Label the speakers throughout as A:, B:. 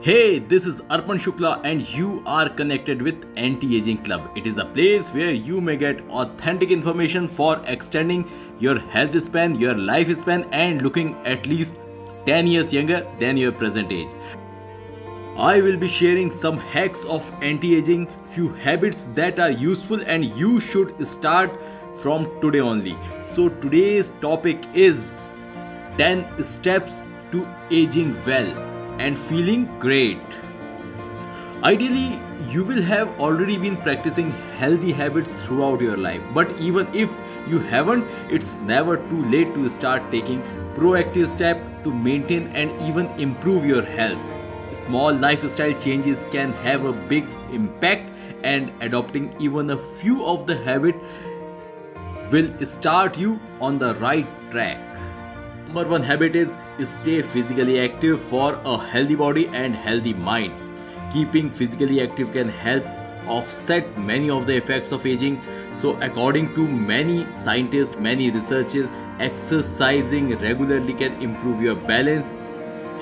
A: Hey, this is Arpan Shukla, and you are connected with Anti-Aging Club. It is a place where you may get authentic information for extending your health span, your life span, and looking at least 10 years younger than your present age. I will be sharing some hacks of anti-aging, few habits that are useful and you should start from today only. So today's topic is 10 steps to aging well and feeling great. Ideally, you will have already been practicing healthy habits throughout your life. But even if you haven't, it's never too late to start taking proactive steps to maintain and even improve your health. Small lifestyle changes can have a big impact, and adopting even a few of the habits will start you on the right track. Number one habit is stay physically active for a healthy body and healthy mind. Keeping physically active can help offset many of the effects of aging. So, according to many scientists, many researchers, exercising regularly can improve your balance,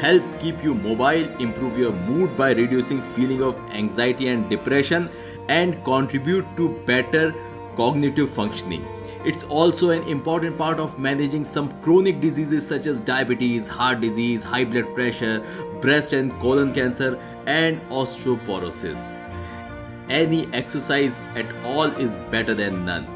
A: help keep you mobile, improve your mood by reducing feeling of anxiety and depression, and contribute to better cognitive functioning. It's also an important part of managing some chronic diseases such as diabetes, heart disease, high blood pressure, breast and colon cancer, and osteoporosis. Any exercise at all is better than none.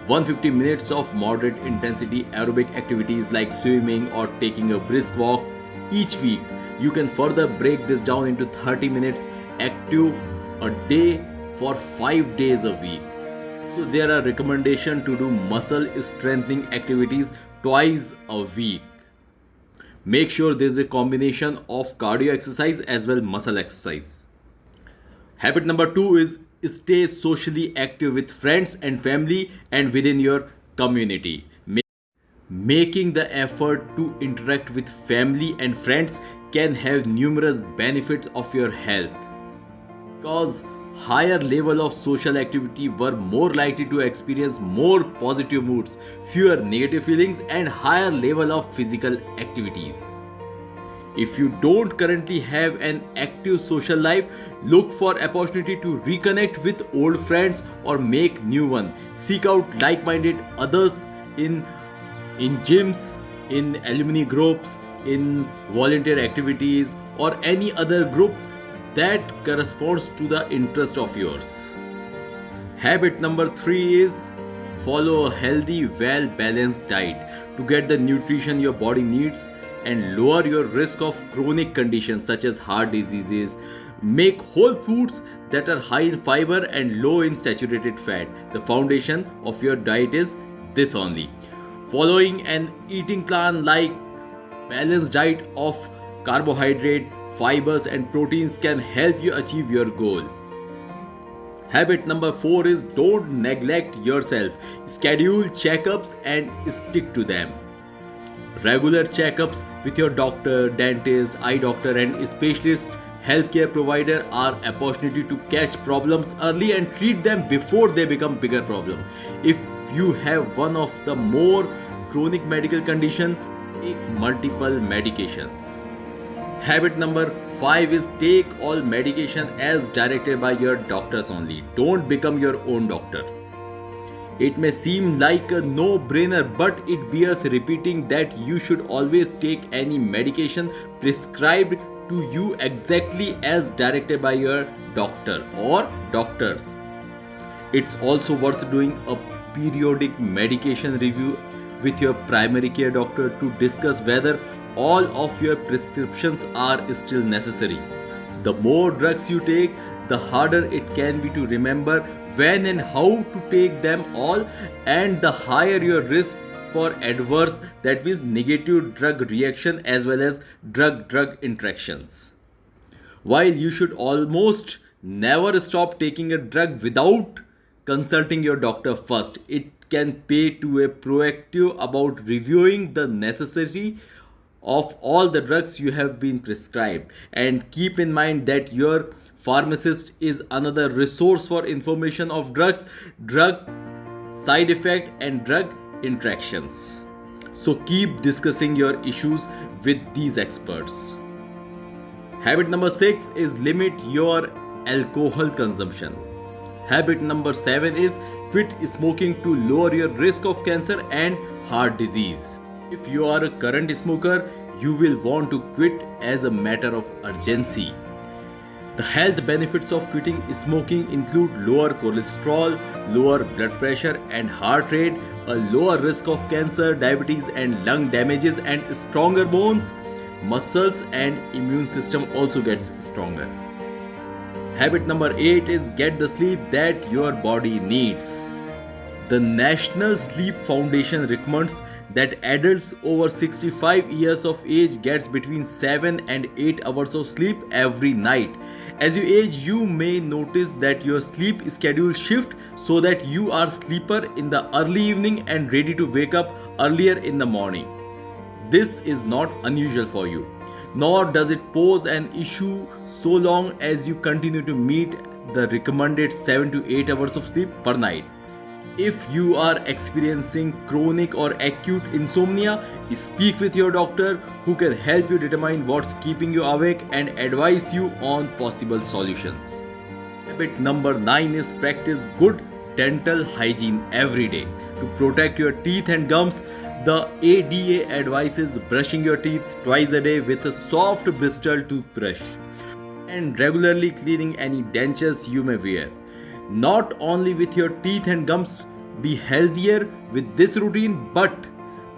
A: 150 minutes of moderate intensity aerobic activities like swimming or taking a brisk walk each week. You can further break this down into 30 minutes active a day for 5 days a week. So there are recommendations to do muscle strengthening activities twice a week. Make sure there's a combination of cardio exercise as well muscle exercise. Habit number 2 is stay socially active with friends and family and within your community. Making the effort to interact with family and friends can have numerous benefits of your health. Because higher level of social activity were more likely to experience more positive moods, fewer negative feelings, and higher level of physical activities. If you don't currently have an active social life, look for opportunity to reconnect with old friends or make new one. Seek out like-minded others in gyms, in alumni groups, in volunteer activities, or any other group that corresponds to the interest of yours. Habit number 3 is follow a healthy, well balanced diet to get the nutrition your body needs and lower your risk of chronic conditions such as heart diseases. Make whole foods that are high in fiber and low in saturated fat. The foundation of your diet is this only. Following an eating plan like balanced diet of carbohydrate, fibers and proteins can help you achieve your goal. Habit number 4 is don't neglect yourself. Schedule checkups and stick to them. Regular checkups with your doctor, dentist, eye doctor and specialist healthcare provider are opportunity to catch problems early and treat them before they become bigger problem. If you have one of the more chronic medical condition, take multiple medications. Habit number 5 is take all medication as directed by your doctors only. Don't become your own doctor. It may seem like a no-brainer, but it bears repeating that you should always take any medication prescribed to you exactly as directed by your doctor or doctors. It's also worth doing a periodic medication review with your primary care doctor to discuss whether all of your prescriptions are still necessary. The more drugs you take, the harder it can be to remember when and how to take them all, and the higher your risk for adverse, that means negative drug reaction as well as drug interactions. While you should almost never stop taking a drug without consulting your doctor first, it can pay to be proactive about reviewing the necessity of all the drugs you have been prescribed, and keep in mind that your pharmacist is another resource for information of drugs side effect and drug interactions. So keep discussing your issues with these experts. Habit number 6 is limit your alcohol consumption. Habit number 7 is quit smoking to lower your risk of cancer and heart disease. If you are a current smoker, you will want to quit as a matter of urgency. The health benefits of quitting smoking include lower cholesterol, lower blood pressure and heart rate, a lower risk of cancer, diabetes and lung damages, and stronger bones, muscles and immune system also gets stronger. Habit number 8 is get the sleep that your body needs. The National Sleep Foundation recommends that adults over 65 years of age gets between 7 and 8 hours of sleep every night. As you age, you may notice that your sleep schedule shift so that you are sleeper in the early evening and ready to wake up earlier in the morning. This is not unusual for you, nor does it pose an issue so long as you continue to meet the recommended 7 to 8 hours of sleep per night. If you are experiencing chronic or acute insomnia, speak with your doctor who can help you determine what's keeping you awake and advise you on possible solutions. Habit number 9 is practice good dental hygiene every day. To protect your teeth and gums, the ADA advises brushing your teeth twice a day with a soft bristle toothbrush and regularly cleaning any dentures you may wear. Not only with your teeth and gums be healthier with this routine, but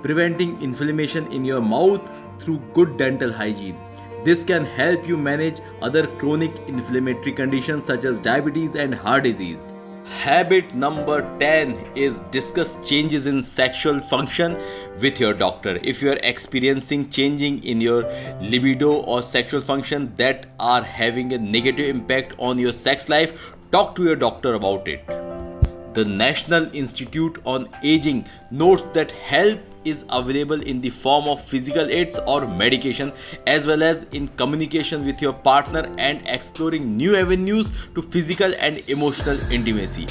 A: preventing inflammation in your mouth through good dental hygiene. This can help you manage other chronic inflammatory conditions such as diabetes and heart disease. Habit number 10 is discuss changes in sexual function with your doctor. If you are experiencing changing in your libido or sexual function that are having a negative impact on your sex life, talk to your doctor about it. The National Institute on Aging notes that help is available in the form of physical aids or medication, as well as in communication with your partner and exploring new avenues to physical and emotional intimacy.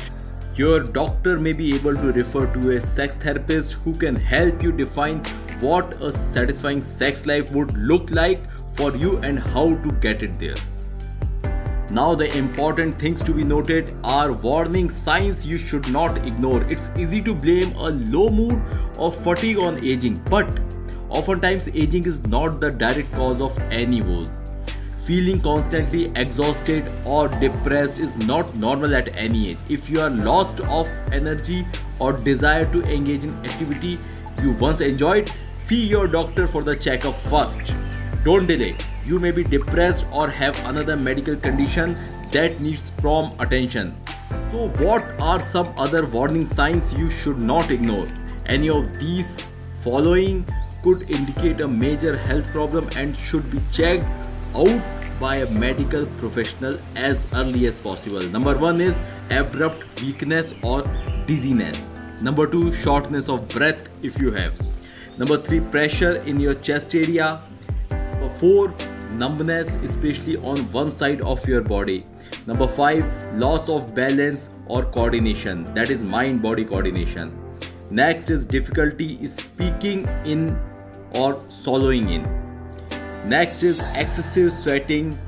A: Your doctor may be able to refer to a sex therapist who can help you define what a satisfying sex life would look like for you and how to get it there. Now, the important things to be noted are warning signs you should not ignore. It's easy to blame a low mood or fatigue on aging, but oftentimes aging is not the direct cause of any woes. Feeling constantly exhausted or depressed is not normal at any age. If you are lost of energy or desire to engage in activity you once enjoyed, see your doctor for the checkup first. Don't delay. You may be depressed or have another medical condition that needs prompt attention. So, what are some other warning signs you should not ignore? Any of these following could indicate a major health problem and should be checked out by a medical professional as early as possible. Number 1 is abrupt weakness or dizziness. Number 2, shortness of breath if you have. Number 3, pressure in your chest area. Number 4, numbness especially on one side of your body. Number 5, loss of balance or coordination, that is mind-body coordination. Next is difficulty speaking in or swallowing in. Next is excessive sweating.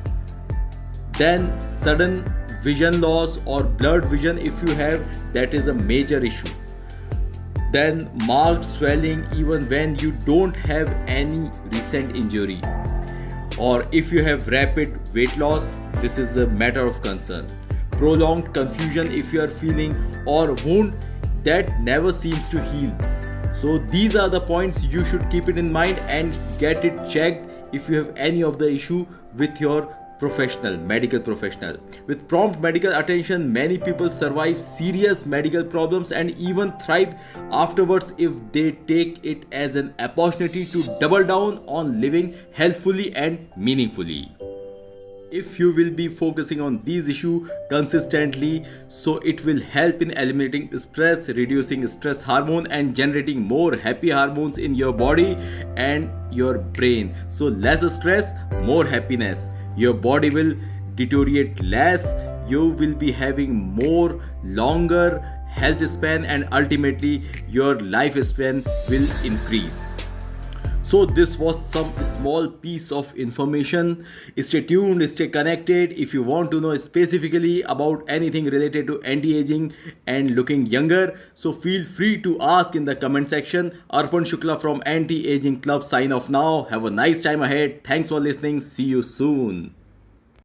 A: Then sudden vision loss or blurred vision if you have, that is a major issue. Then marked swelling even when you don't have any recent injury. Or if you have rapid weight loss, this is a matter of concern. Prolonged confusion if you are feeling, or wound that never seems to heal. So these are the points you should keep it in mind and get it checked if you have any of the issue with your medical professional. With prompt medical attention, many people survive serious medical problems and even thrive afterwards if they take it as an opportunity to double down on living healthfully and meaningfully. If you will be focusing on these issues consistently, so it will help in eliminating stress, reducing stress hormone and generating more happy hormones in your body and your brain. So less stress, more happiness. Your body will deteriorate less, you will be having more longer health span, and ultimately your lifespan will increase. So this was some small piece of information. Stay tuned, stay connected. If you want to know specifically about anything related to anti-aging and looking younger, so feel free to ask in the comment section. Arpan Shukla from Anti-Aging Club sign off now. Have a nice time ahead. Thanks for listening. See you soon.